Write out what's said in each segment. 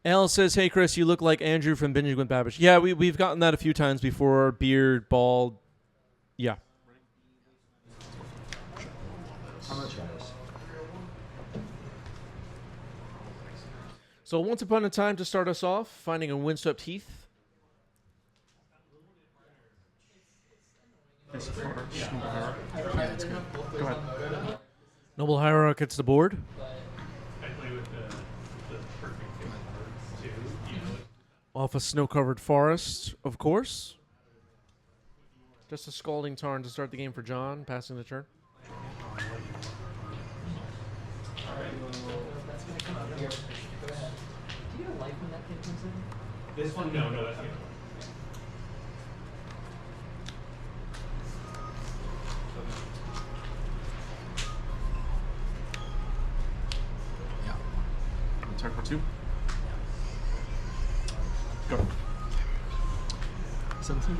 Al says, "Hey Chris, you look like Andrew from Binging with Babish." Yeah, we've gotten that a few times before. Beard, bald. Yeah. I'm gonna try this. So once upon a time, to start us off, finding a windswept heath. Go ahead. Noble Hierarch hits the board. I play with the perfect cards too. You know, Off a snow-covered forest, of course. Just a Scalding Tarn to start the game for John, passing the turn. Do you get a life when that kid comes in? this one, no, that's good. Yeah. Turn for 2. Go. 17.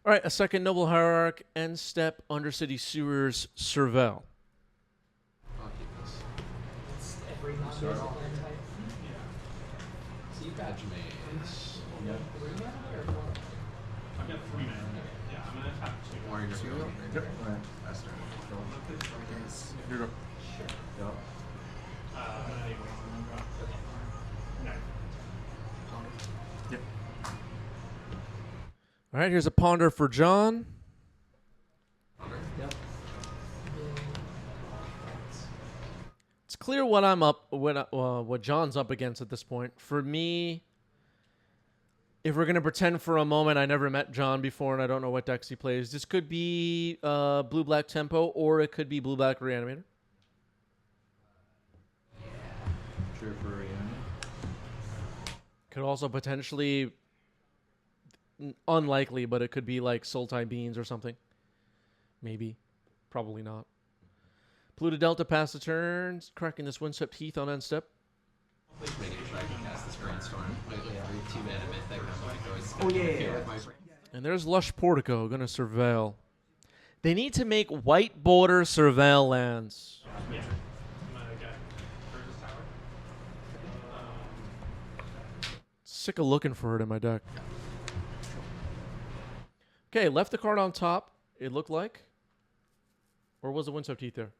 All right, a second Noble Hierarch, end step, Undercity Sewers, Serval. I'll keep this. It's every non-basic land type. So you've got Maze. 3 mana or 4? I've got 3 mana. Yeah, I'm gonna tap 2. Or you're just going to Yep. Alright. faster. Here we go. Yep. I'm gonna enable no. Yep. All right, here's a Ponder for John. Yep. It's clear what I'm up, what John's up against at this point. For me, if we're gonna pretend for a moment I never met John before and I don't know what decks he plays, this could be blue-black tempo or it could be blue-black reanimator. True for Reanimator. Could also potentially, unlikely, but it could be like Sultai Beans or something. Maybe, probably not. Pluto Delta pass the turns, cracking this windswept heath on end step. Just making sure I can cast this brainstorm. Lately, every 2 mana mythic, I'm like always Oh, yeah, okay yeah, with my And there's Lush Portico, gonna surveil. They need to make white border surveil lands. Yeah. I'm gonna get Curse's Tower. Sick of looking for it in my deck. Okay, left the card on top, it looked like. Or was the windswept heath there?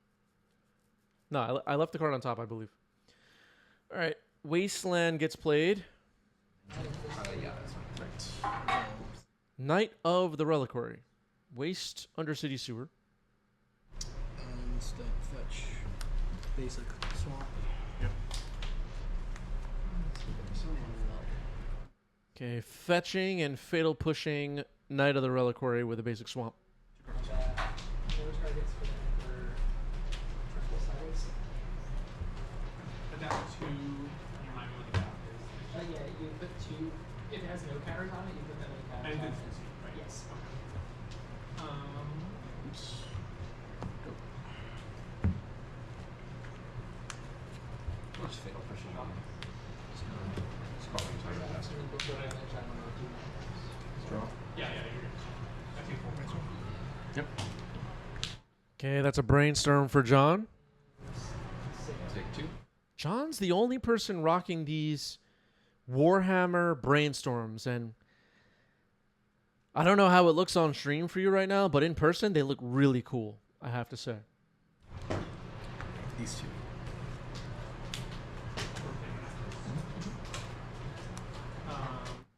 No, I left the card on top, I believe. All right, Wasteland gets played. yeah, that's fine. Knight of the Reliquary. Waste Undercity Sewer. And step fetch. Basic swamp. Okay, fetching and fatal pushing Knight of the Reliquary with a basic swamp. No targets for triple sides. Adapt to. You remind me what the adapt is. Yeah, you put 2. If it has no counters on it, you put that many And counters it's on it. right? Yes. Oops. I'll just fatal pushing on. Scrolling time faster. Draw. Yeah, you're good. I take 4 points. Yep. Okay, that's a brainstorm for John. Take 2. John's the only person rocking these Warhammer brainstorms, and I don't know how it looks on stream for you right now, but in person they look really cool, I have to say. These 2.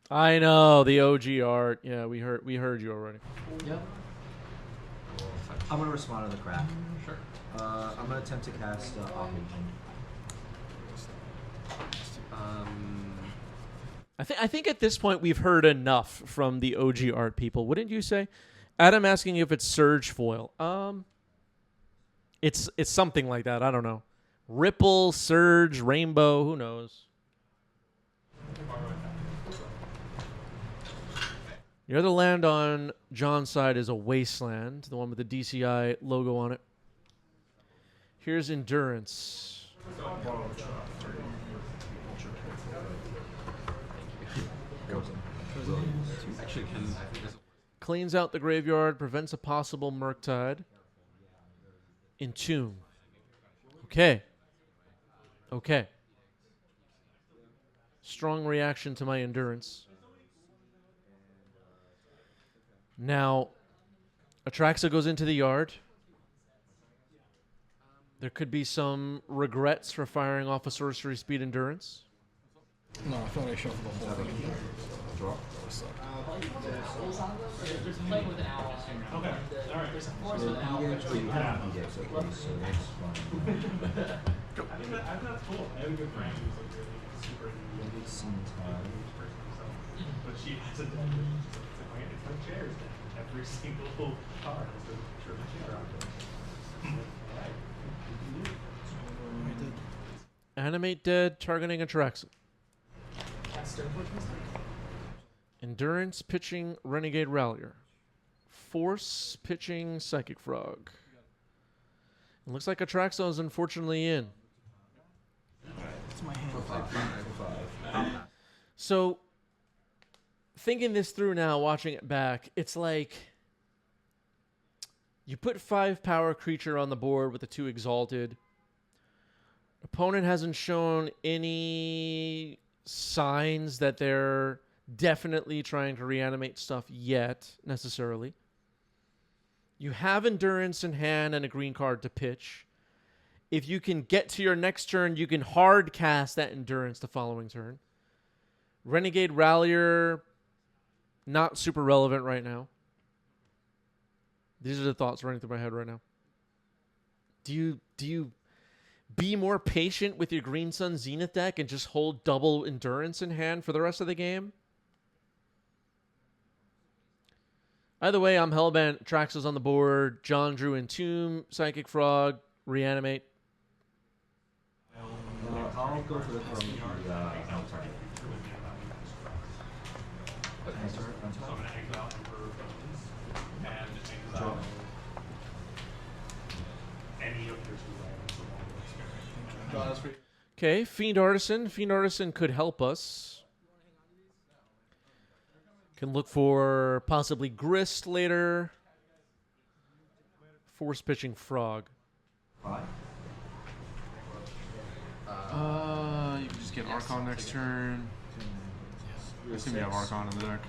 I know, the OG art. Yeah, we heard you already. Yep. We'll fetch. I'm gonna respond to the crack. Sure. I'm gonna attempt to cast Offage. I think at this point we've heard enough from the OG art people, wouldn't you say? Adam asking if it's Surge foil. It's something like that. I don't know. Ripple, Surge, Rainbow. Who knows? The other land on John's side is a Wasteland, the one with the DCI logo on it. Here's Endurance. Actually, I think this. Cleans out the graveyard, prevents a possible Murktide. Entomb. Okay. Strong reaction to my endurance. Now, Atraxa goes into the yard. There could be some regrets for firing off a sorcery speed endurance. No, I thought I shuffled the whole thing. Draw. There's a plane with an owl. Okay. All right. There's a forest So with an owl. you have index, okay, so that's fine. That's cool. I have a good friend who's like really super Maybe it's some time. but she has a deck. It's like chairs. Every single card has a picture of a chair on it. Alright. Animate dead, targeting Atraxa. Cast Stoneforge Mystic. Endurance pitching Renegade Rallier. Force pitching Psychic Frog. It looks like Atraxa is unfortunately in. It's my hand. So, thinking this through now, watching it back, it's like you put 5 power creature on the board with the 2 exalted. Opponent hasn't shown any signs that they're definitely trying to reanimate stuff yet, necessarily. You have endurance in hand and a green card to pitch. If you can get to your next turn, you can hard cast that endurance the following turn. Renegade Rallier, not super relevant right now. These are the thoughts running through my head right now. Do you be more patient with your Green Sun Zenith deck and just hold double endurance in hand for the rest of the game? Either way, I'm hellbent. Traxa's on the board. John drew Entomb, Psychic Frog, Reanimate. I'll go for the outside. So I'm going to exile Emperor Bones and exile any of your 2 lands. Okay, Fiend Artisan. Fiend Artisan could help us. Can look for possibly Grist later. Force pitching Frog. 5. You can just get Archon next turn. I assume you have Archon in the deck.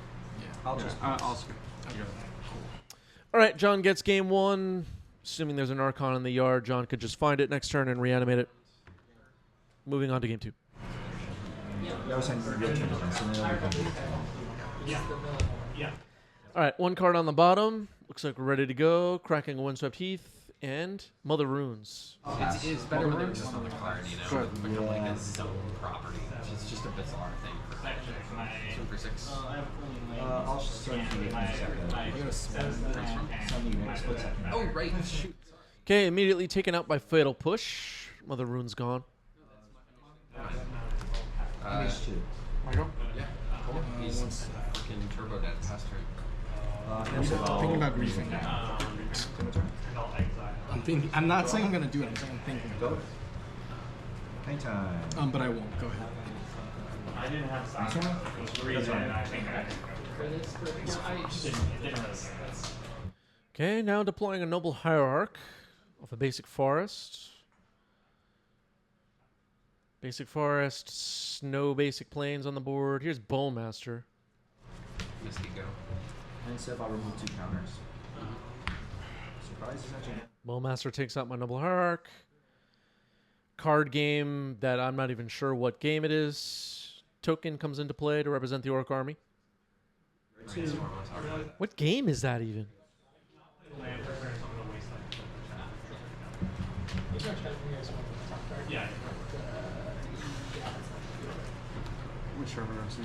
I'll just I'll skip. All right, John gets game 1. Assuming there's an Archon in the yard, John could just find it next turn and reanimate it. Moving on to game 2. that was on your turn, so now we can do it. Yeah. All right, 1 card on the bottom. Looks like we're ready to go. Cracking a Windswept Heath and Mother Runes. It's better when there's just on the card, you know, become like a zone property. It's just a bizarre thing for Magic. 2 for 6. I'll start you in a second. I got a small Send you in a split second. Oh, right. Shoot. Okay, immediately taken out by Fatal Push. Mother Rune's gone. Image 2. Yeah. Cool. He's freaking turbo dead past turn. thinking about griefing. And I'll exile. I'm not saying I'm gonna do it. I'm saying I'm thinking about Go. Anytime. But I won't. Go ahead. I didn't have size. It was reason I think I it didn't really sense. Okay, now deploying a Noble Hierarch of a Basic Forest. Basic Forest, no basic planes on the board. Here's Bowmaster. Misty go. And so if I remove 2 counters. Surprise is actually. Bowmaster takes out my Noble Hierarch. Card game that I'm not even sure what game it is. Token comes into play to represent the Orc army. What game is that even? Yeah. Which server I see?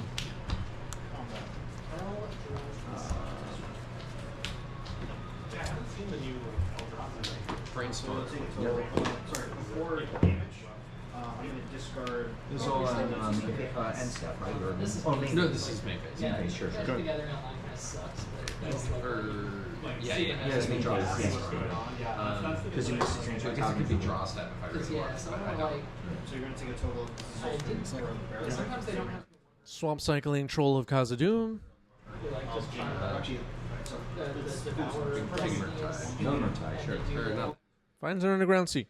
I haven't seen the new Brainstorm. Before I'm going to discard. This is all on end step, right? Or No, this is main phase. Okay, sure. Put Go. together and outline kind of sucks, but it's like, Yeah. Yes, main draw. phase, yes. Because you missed I guess it could be draw step if I really yeah, want, so but I I don't don't. like. So you're going to take a total. I didn't. Sometimes they don't have. Swamp Cycling Troll of Khazad-dûm. They like just trying to the devour. Digimurtai. No, no tie, sure. Or no. Finds an underground sea.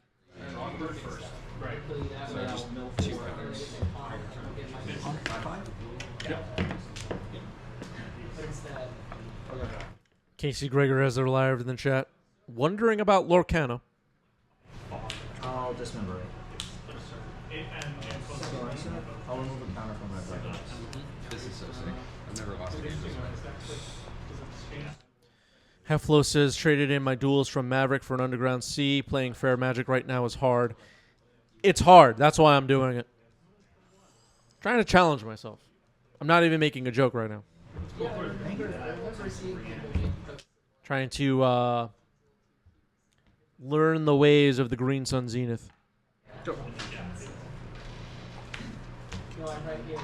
First. Right. So just 2 counters. What's that? Casey Gregor has their live in the chat. Wondering about Lorcana. I'll dismember it. I'll remove a counter from my Decklists. This is so sick. I've never lost a game this way. Heflo says, traded in my duels from Maverick for an Underground Sea. Playing Fair Magic right now is hard. It's hard. That's why I'm doing it. Trying to challenge myself. I'm not even making a joke right now. Trying to learn the ways of the Green Sun Zenith. No, I'm right here.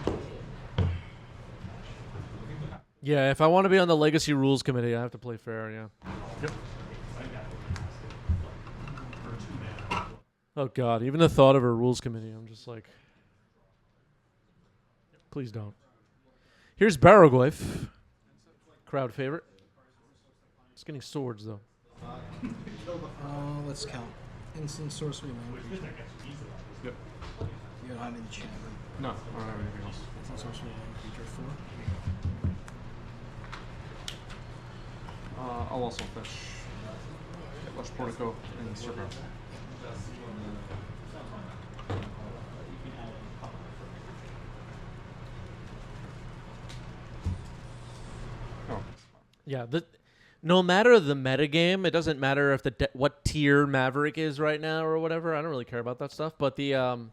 Yeah, if I want to be on the Legacy Rules Committee, I have to play fair, yeah. Yep. Oh, God. Even the thought of a Rules Committee, I'm just like, please don't. Here's Barrowglyph. Crowd favorite. It's getting swords, though. Let's count. Instant sorcery land creature. Yep. You don't have any enchantment. No, I don't have anything else. Instant sorcery land creature 4. I'll also fetch Lush Portico and Circle. Oh, Yeah, no matter the metagame, it doesn't matter if what tier Maverick is right now or whatever. I don't really care about that stuff. But the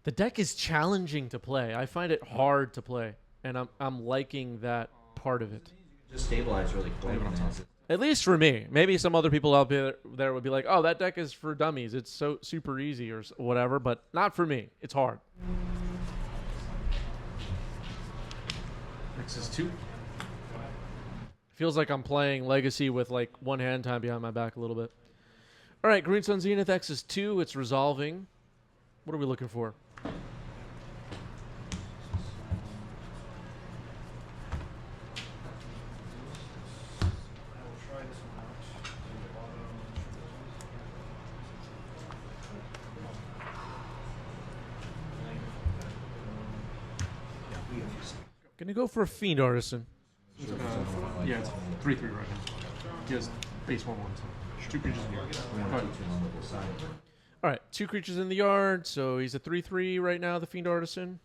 deck is challenging to play. I find it hard to play, and I'm liking that part of it. Just stabilize really quick. Leave it on top. At least for me. Maybe some other people out there would be like, "Oh, that deck is for dummies. It's so super easy or whatever." But not for me. It's hard. X is 2. Feels like I'm playing Legacy with like one hand tied behind my back a little bit. All right, Green Sun Zenith X is 2. It's resolving. What are we looking for? Gonna go for a Fiend Artisan. Yeah, it's 3/3 right now. He has base 1/1, so 2 creatures in the yard. Go ahead. All right, 2 creatures in the yard, so he's a 3/3 right now, the Fiend Artisan.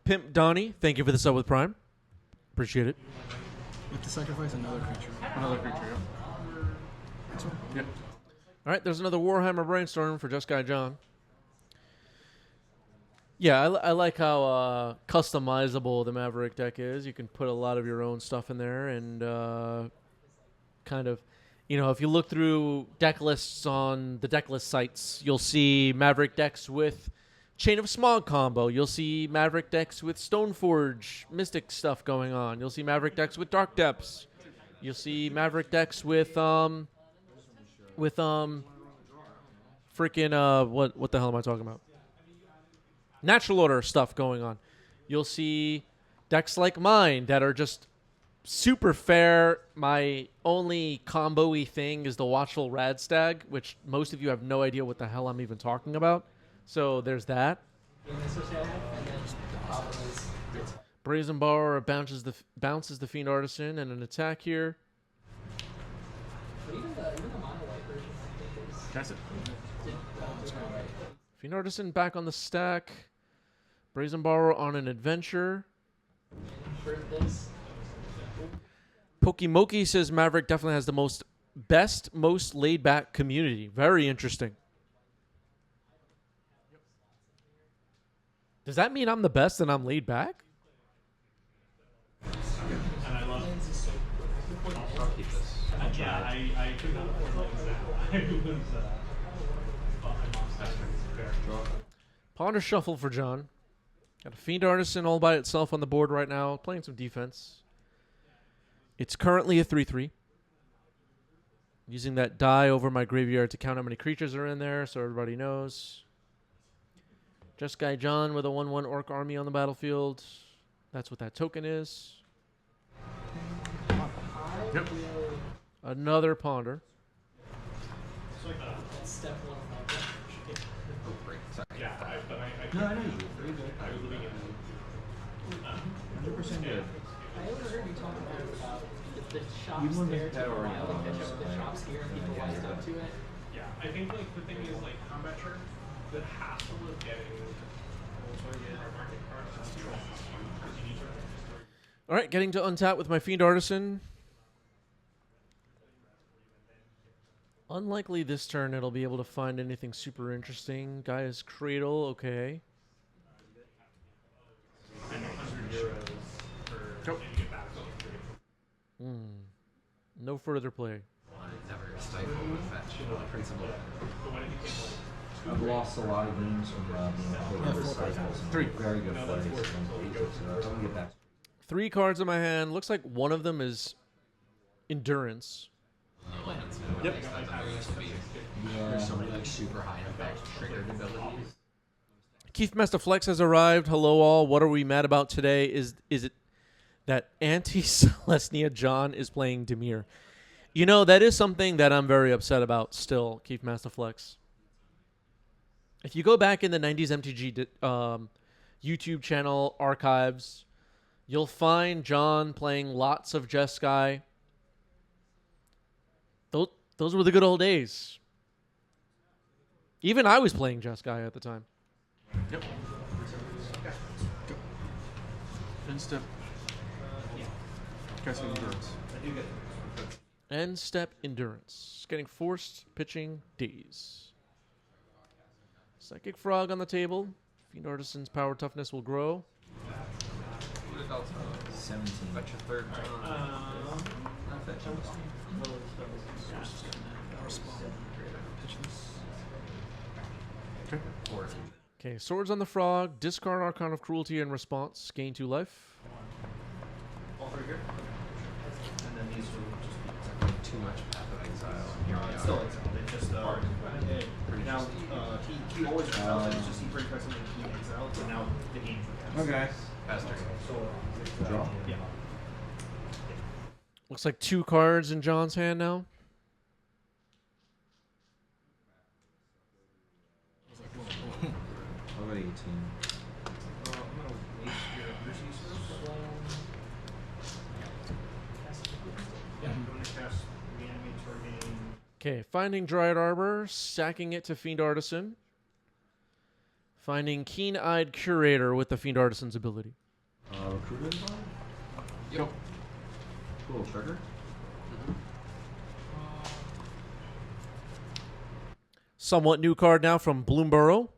Pimp Donnie, thank you for the sub with Prime. Appreciate it. With the sacrifice, another creature. Another creature, yeah. That's one. Yep. All right, there's another Warhammer Brainstorm for Just Guy John. Yeah, I like how customizable the Maverick deck is. You can put a lot of your own stuff in there and kind of, if you look through deck lists on the deck list sites, you'll see Maverick decks with Chain of Smog combo. You'll see Maverick decks with Stoneforge Mystic stuff going on. You'll see Maverick decks with Dark Depths. You'll see Maverick decks with freaking what the hell am I talking about? Natural order stuff going on. You'll see decks like mine that are just super fair. My only combo-y thing is the Watchful Radstag, which most of you have no idea what the hell I'm even talking about. So there's that. Brazen Borrower bounces the Fiend Artisan and an attack here. But even the mono white version, I think, is That's it. Fiend Artisan back on the stack. Brazen Borrower on an adventure. for this. Pokimoki says Maverick definitely has the most laid back community. Very interesting. Does that mean I'm the best and I'm laid back? And I love it. I'll keep this. Yeah, I could not afford like that. I was, my mom's fair. Ponder Shuffle for John. Got a Fiend Artisan all by itself on the board right now, playing some defense. It's currently a 3/3. Using that die over my graveyard to count how many creatures are in there so everybody knows. Just Guy John with a 1/1 Orc army on the battlefield. That's what that token is. Yep. Another Ponder. That's step one of my Oh, great. Sorry. Yeah, but I No, I know you. You're good. I was living in 100% good. I overheard you talking about the shops You wouldn't there have taking a already while to catch up with the like, shops here and people yeah, walked yeah. up to it. Yeah, I think like the thing is like combat shirt, the hassle of getting our market cards is huge because you need to register. All right, getting to untap with my Fiend Artisan. Unlikely this turn it'll be able to find anything super interesting. Gaia's Cradle, okay. And 100 euros for Nope. and you get back on the No further play. Never stifle with fetch. Principle. But when it became like I've lost a lot of games from being played with cycles. Three. Very good plays. So I'm gonna get back. 3 cards in my hand. Looks like one of them is Endurance. No limits. Yep. There's so many like super high effect triggered abilities. Keith Master Flex has arrived. Hello all. What are we mad about today? Is it that anti-Celestia John is playing Dimir? You know, that is something that I'm very upset about still, Keith Master Flex. If you go back in the 90s MTG YouTube channel archives, you'll find John playing lots of Jeskai. Those were the good old days. Even I was playing Jeskai at the time. Yep. End step. Casting endurance. End step Endurance. Getting forced pitching Daze. Psychic Frog on the table. Fiend Artisan's power toughness will grow. What about 17. fetch a third not fetch Okay. or Okay, Swords on the Frog. Discard Archon of Cruelty in response. Gain 2 life. All through here. And then these will just be too much path of exile. And here we it's are. still exiled. It just now he always exiles. It's just he brings back something he exiled. So now the game for him. Okay. Faster. Draw. Yeah. Looks like 2 cards in John's hand now. How about 18? I'm gonna waste your undersea first. Yeah, I'm going to cast reanimate targeting. Okay, finding Dryad Arbor, sacking it to Fiend Artisan. Finding Keen-Eyed Curator with the Fiend Artisan's ability. Recruiter is on? Yep. Cool, trigger. Somewhat new card now from Bloomborough.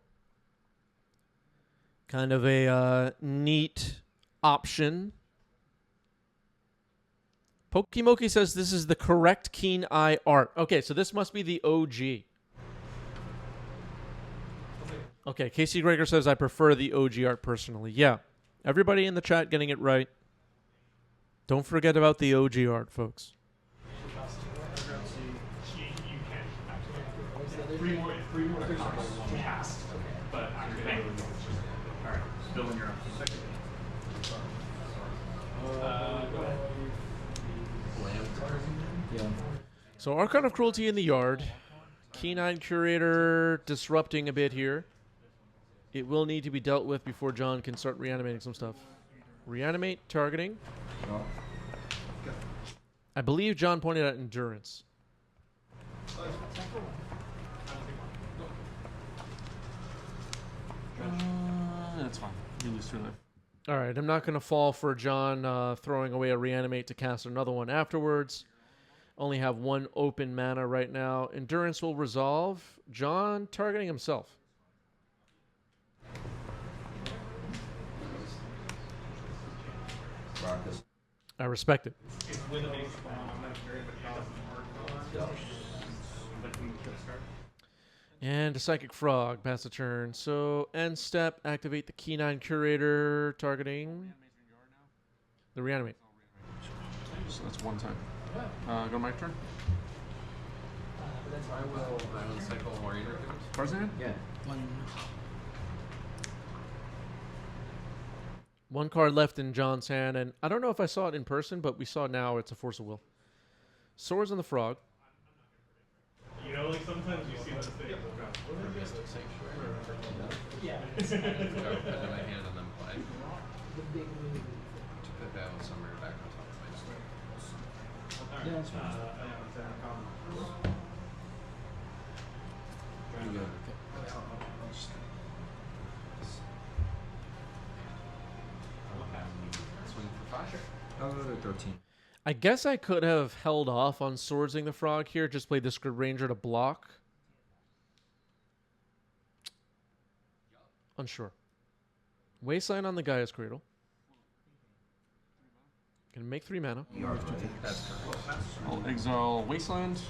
Kind of a neat option. Pokimoki says this is the correct Keen Eye art. Okay, so this must be the OG. Okay, Casey Greger says I prefer the OG art personally. Yeah, everybody in the chat getting it right. Don't forget about the OG art, folks. you can actually three more copies to cast, but after that, all right, building your own. Go ahead. Yeah. So Archon of Cruelty in the yard. Keen-Eyed Curator disrupting a bit here. It will need to be dealt with before John can start reanimating some stuff. Reanimate, targeting. Oh. I believe John pointed out Endurance. That's fine. You lose 3 life. All right, I'm not going to fall for John throwing away a Reanimate to cast another one afterwards. Only have 1 open mana right now. Endurance will resolve. John targeting himself. Marcus. I respect it. It's with a base I'm not very but it doesn't work. But we kill start. And a Psychic Frog, pass the turn. So, end step, activate the Keen-Eyed Curator, targeting the Reanimate. So that's 1 time. Go my turn. I will cycle Warrior. Cards in hand? Yeah. 1 card left in John's hand, and I don't know if I saw it in person, but we saw now it's a Force of Will. Swords on the Frog. You know, like sometimes you see those things. For Mystic Sanctuary. Yeah. So put it in my hand and then play. The big movie. To put Battle Summoner back on top of my sword. Yeah, that's fine. You go. Swing for 5. I'll go to 13. I guess I could have held off on Swordsing the Frog here, just played the Script Ranger to block. Unsure. Wasteland on the Gaia's Cradle. Can make 3 mana. That's correct. I'll exile Wasteland.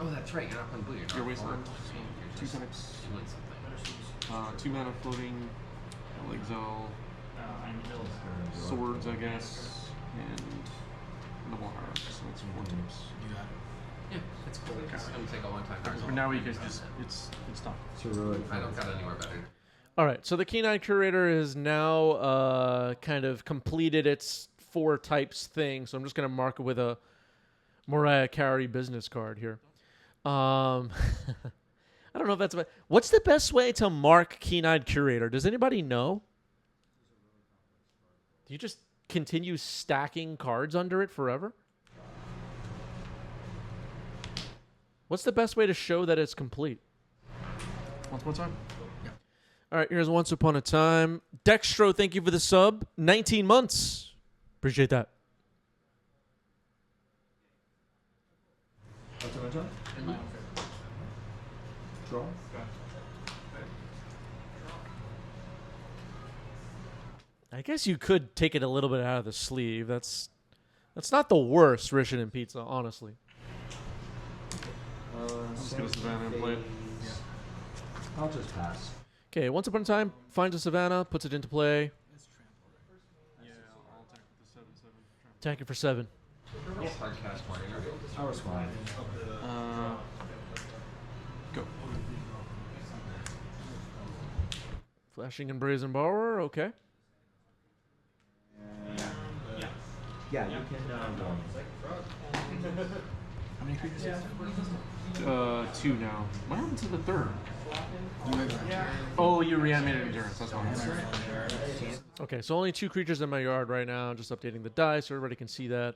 Oh, that's right. You're not playing blue. You're not Your Wasteland. You're 2 just connects. doing something. 2 mana floating. I'll exile Swords, I guess. And Noble Hierarch. So it's 4 tips. You got it. Yeah, it's cool. It's going to take a long time. Alright, but now we can just, it's done. I don't got anywhere better. All right, so the Keen-Eyed Curator has now kind of completed its 4 types thing. So I'm just going to mark it with a Mariah Carey business card here. I don't know if that's about... What's the best way to mark Keen-Eyed Curator? Does anybody know? Do you just continue stacking cards under it forever? What's the best way to show that it's complete? Once more time. All right, here's Once Upon a Time. Dextro, thank you for the sub. 19 months. Appreciate that. What's my turn? Draw. I guess you could take it a little bit out of the sleeve. That's not the worst Rishin and Pizza, honestly. Let's get a Savannah and play it. I'll just pass. Okay, Once Upon a Time finds a Savannah, puts it into play. Yeah, I'll attack with the 7/7. Attack it for 7. Hard cast warrior. I respond. Go. Flashing and Brazen Borrower, okay. Yeah, you can go. How many creatures? 2 now. What happened to the 3rd? You have Oh, you reanimated Endurance. That's why. Okay, so only 2 creatures in my yard right now. Just updating the die so everybody can see that.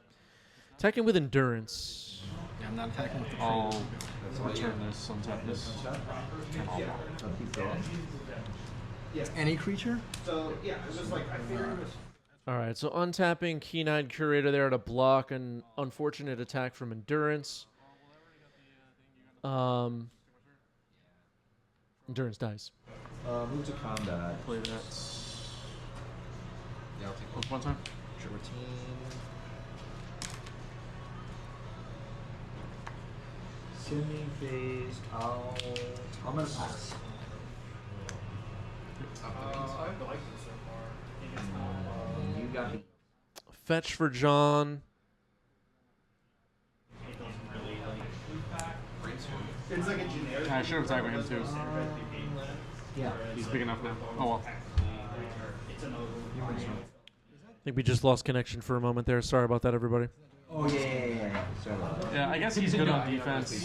Attacking with Endurance. Yeah, I'm not attacking with the I'll tree. return this, untap this. Turn all block. I'll keep going. Any creature? So yeah, it's just like I figured it was. All right, so untapping Keen-Eyed Curator there to block an unfortunate attack from Endurance. Endurance dies. Move to combat. Play that. Yeah, I'll take Once more time. 14. Semi phase. I'm gonna pass. You got me. Fetch for John. It's like a generic. I should have attacked with him too. Yeah. He's big enough now. Oh well. I think we just lost connection for a moment there. Sorry about that, everybody. Oh yeah. Sorry about that. Yeah, I guess he's good on defense.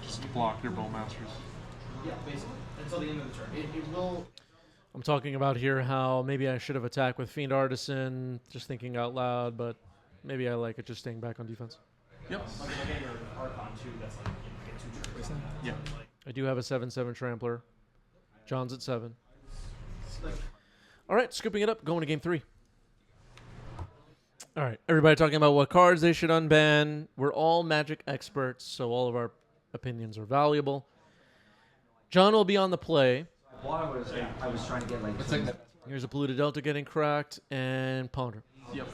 Just block your Bowmasters. Yeah, basically until the end of the turn. It will. I'm talking about here how maybe I should have attacked with Fiend Artisan, just thinking out loud, but maybe I like it just staying back on defense. Yep. Like your Archon too, that's like you get 2 triggers. Yeah. I do have a 7/7 Trampler. John's at 7. All right, scooping it up, going to game 3. All right, everybody talking about what cards they should unban. We're all Magic experts, so all of our opinions are valuable. John will be on the play. One I was trying to get like. Here's a Polluted Delta getting cracked, and Ponder. Yep.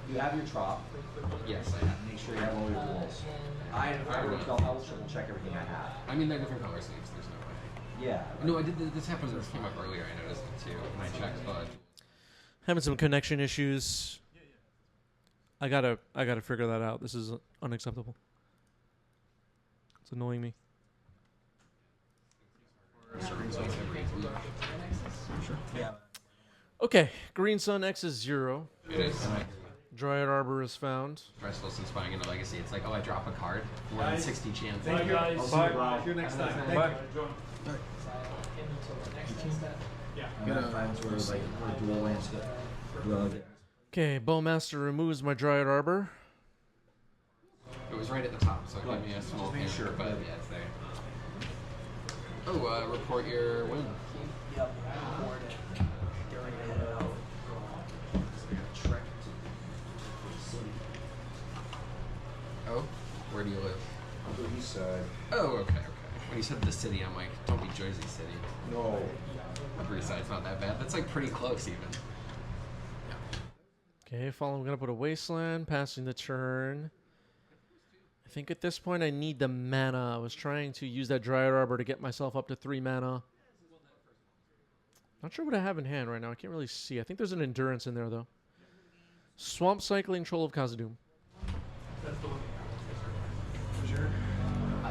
You have your trop. Yes, I have. Make sure you have all your rules. I will triple check everything I have. I mean, they're different color sleeves. There's no way. Yeah. No, I did. This happened. This came up earlier. I noticed it too when I checked, but Having some connection issues. I gotta figure that out. This is unacceptable. It's annoying me. Yeah. Okay, Green Sun X is 0. it is. Dryad Arbor is found. Restful since buying into Legacy, it's like, oh, I drop a card, 1 in 60 chance. Thank you guys. I'll see you, bro. See you next time. Bye. Thank So him until the next step. Yeah. Good, Friends were like we're dual lands. Okay, Bowmaster removes my Dryad Arbor. It was right at the top, so it gave me a small Just make payment, sure. but yeah, it's there. Oh, report your win. Yep. Board it. Trek Oh, where do you live? to the east side. Oh, okay. When you said the city, I'm like, don't be Jersey City. No. Upper East Side's not that bad. That's like pretty close even. Okay, following up with a Wasteland, passing the turn. I think at this point I need the mana. I was trying to use that Dryad Arbor to get myself up to 3 mana. Not sure what I have in hand right now. I can't really see. I think there's an Endurance in there, though. Swamp Cycling, Troll of Khazad-dûm.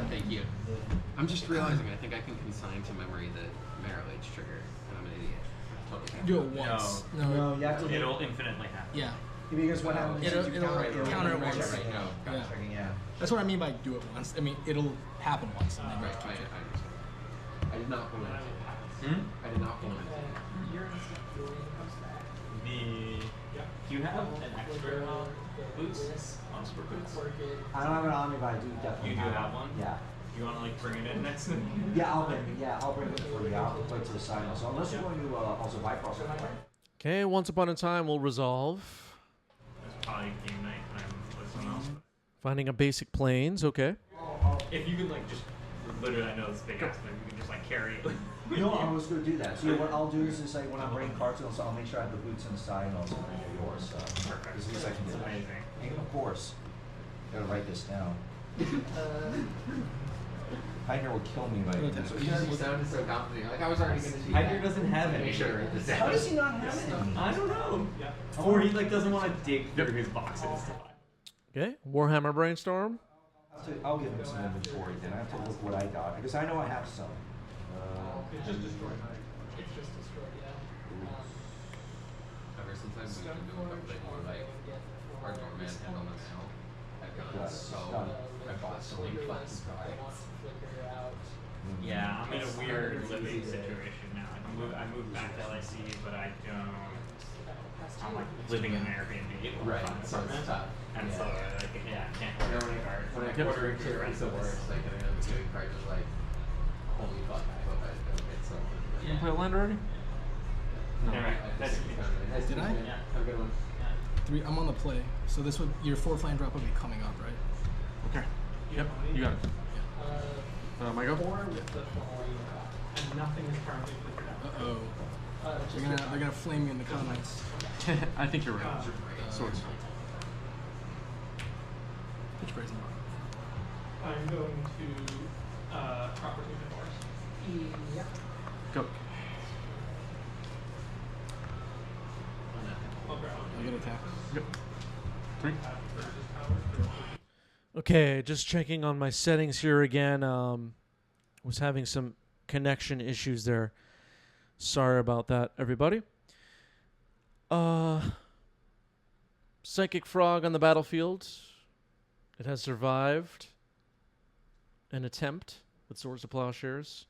Thank you. I'm just realizing I think I can consign to memory the Marrow Age trigger, and I'm an idiot. Totally. Do it once. No, you have to. It'll infinitely happen. Yeah. Because what happens? It'll- is you it'll counter it right once. right now. Yeah. Yeah. That's what I mean by do it once. I mean, it'll happen once. And then Right, you I keep it. understand. I did not want it. I did not want it. You're instant fury comes back. Do you have an extra boots? On super boots? I don't have an army, but I do definitely. You do have one? Yeah. You want to like bring it in next? Yeah, I'll bring it for you. I'll put it to the side also. Unless you want to also Bifrost. Okay, Once Upon a Time will resolve. It's probably game night when I'm with someone else. Finding a basic planes, okay. If you could like just literally, I know it's big ass, but you can just like carry it. No, I was going to do that. So what I'll do is like when I'm bringing cards, so I'll make sure I have the boots on the side and also yours. Perfect. At least I can do It's that. amazing. And of course, gotta write this down. Heiner will kill me by It'll this. take- You just sounded so confident. Like I was already going to do Hydra that. doesn't have Make any. sure to write this How down. does he not have it? I don't know. Or he like doesn't want to dig through his boxes. Okay, Warhammer Brainstorm. I'll give him some inventory then. I have to look what I got. Because I know I have some. It's just destroyed. It's just destroyed, yeah. Ever since I moved into a bit more like hardcore man and on the now, I've gotten so I bought so many fucking cards. Yeah, I'm in a weird living situation now. I moved back to LIC, but I don't. I'm like living in an Airbnb. Right, so it's tough. And so like yeah, I can't You know, order any cards. when I Order ordered for the tier rest the of this. worst, like getting a doing card was like, holy fuck, I hope I don't get something. You play land already? No, Alright, I just nice Did I? Yeah. Have a good one. 3. I'm on the play. So this would your 4 flying drop would be coming up, right? Okay. Yep, you got it. Michael? Or with the following, and nothing is currently figured out. Uh oh. They're gonna flame me in the comments. I think you're right. Swords. Which crazy. I'm going to property divorce. Yeah. Go. I'm gonna attack. Yep. 3. Okay, just checking on my settings here again. Was having some connection issues there. Sorry about that, everybody. Psychic Frog on the battlefield. It has survived an attempt with Swords of Plowshares.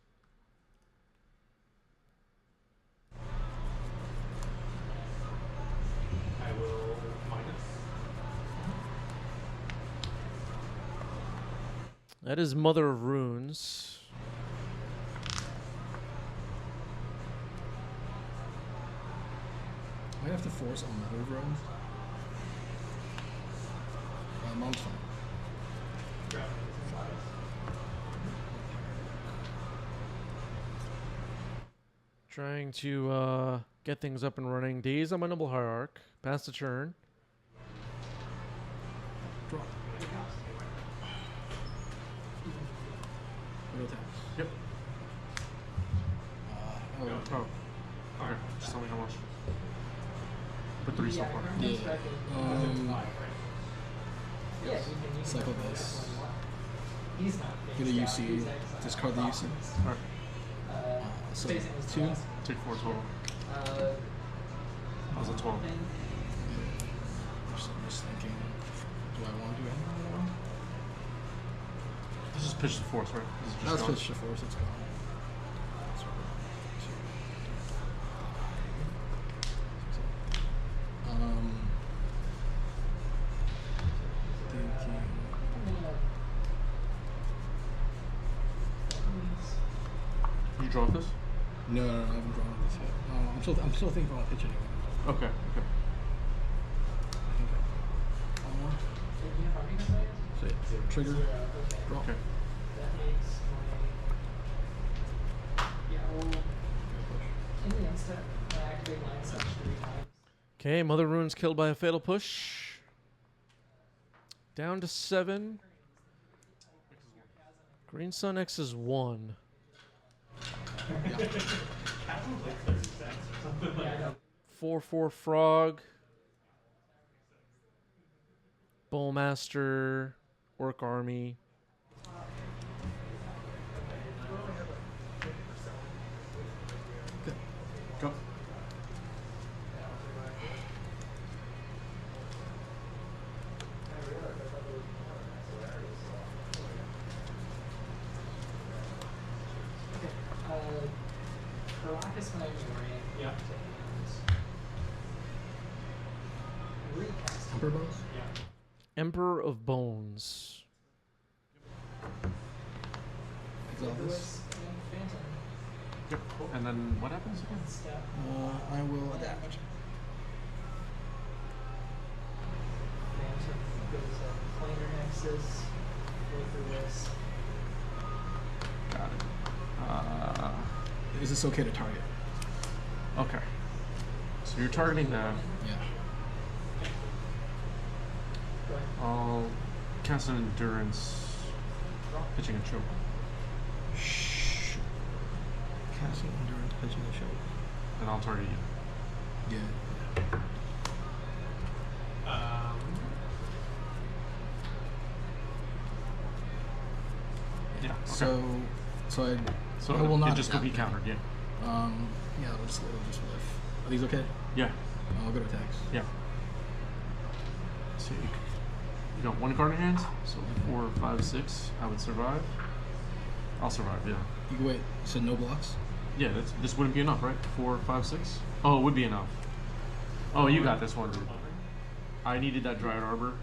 I will minus. That is Mother of Runes. I have to force on Mother of Runes. Mom's fine. Trying to get things up and running. Days on my Noble Hierarch. Pass the turn. Draw. Auto attack. Yep. Oh. Oh. Okay. Just tell me how much. Put 3 so far. Yeah. Yeah, you can use Cycle it. this. He's not Get a faced out. UC. He's exiled. Discard the UC. Alright. So facing his 2. boss. Take 4 total. Uh, That was a 12. just thinking, do I want to do anything more? This is pitch to force, right? This is just That's gone. pitch to force. It's gone. Thinking. You draw this? No, I haven't drawn this yet. I'm still thinking about pitch anyway. Okay. I think one more. So yeah, trigger. Draw. Okay. That makes my in the instant I activate line such 3 times. Okay, Mother Rune's killed by a fatal push. Down to 7. Green Sun X is 1. 4/4 Frog. Bowmaster. Orc Army. Go. Caracas when I was running. Yeah. Recast. Emperor bows. Emperor of Bones. Exile this. Lewis and Phantom. Yep. And then what happens again? Step. I will adapt. Phantom goes planar nexus. Go through this. Got it. Is this okay to target? Okay. So you're targeting that. Yeah. Go ahead. I'll cast an endurance, pitching a choke. Shh. Casting endurance, pitching the show. And I'll target you. Yeah. Yeah. Okay. So So I will not it just could be adapt. countered, yeah. Yeah, it'll just whiff. Are these okay? Yeah. I'll go to attacks. Yeah. So you got 1 card in hand, so 4, 5, 6. I would survive. I'll survive, yeah. You can wait. You said no blocks? Yeah, this wouldn't be enough, right? 4, 5, 6? Oh, it would be enough. Oh, you got this one, dude. I needed that Dryad Arbor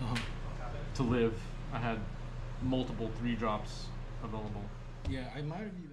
Uh-huh. to live. I had multiple 3 drops available. Yeah, I might have even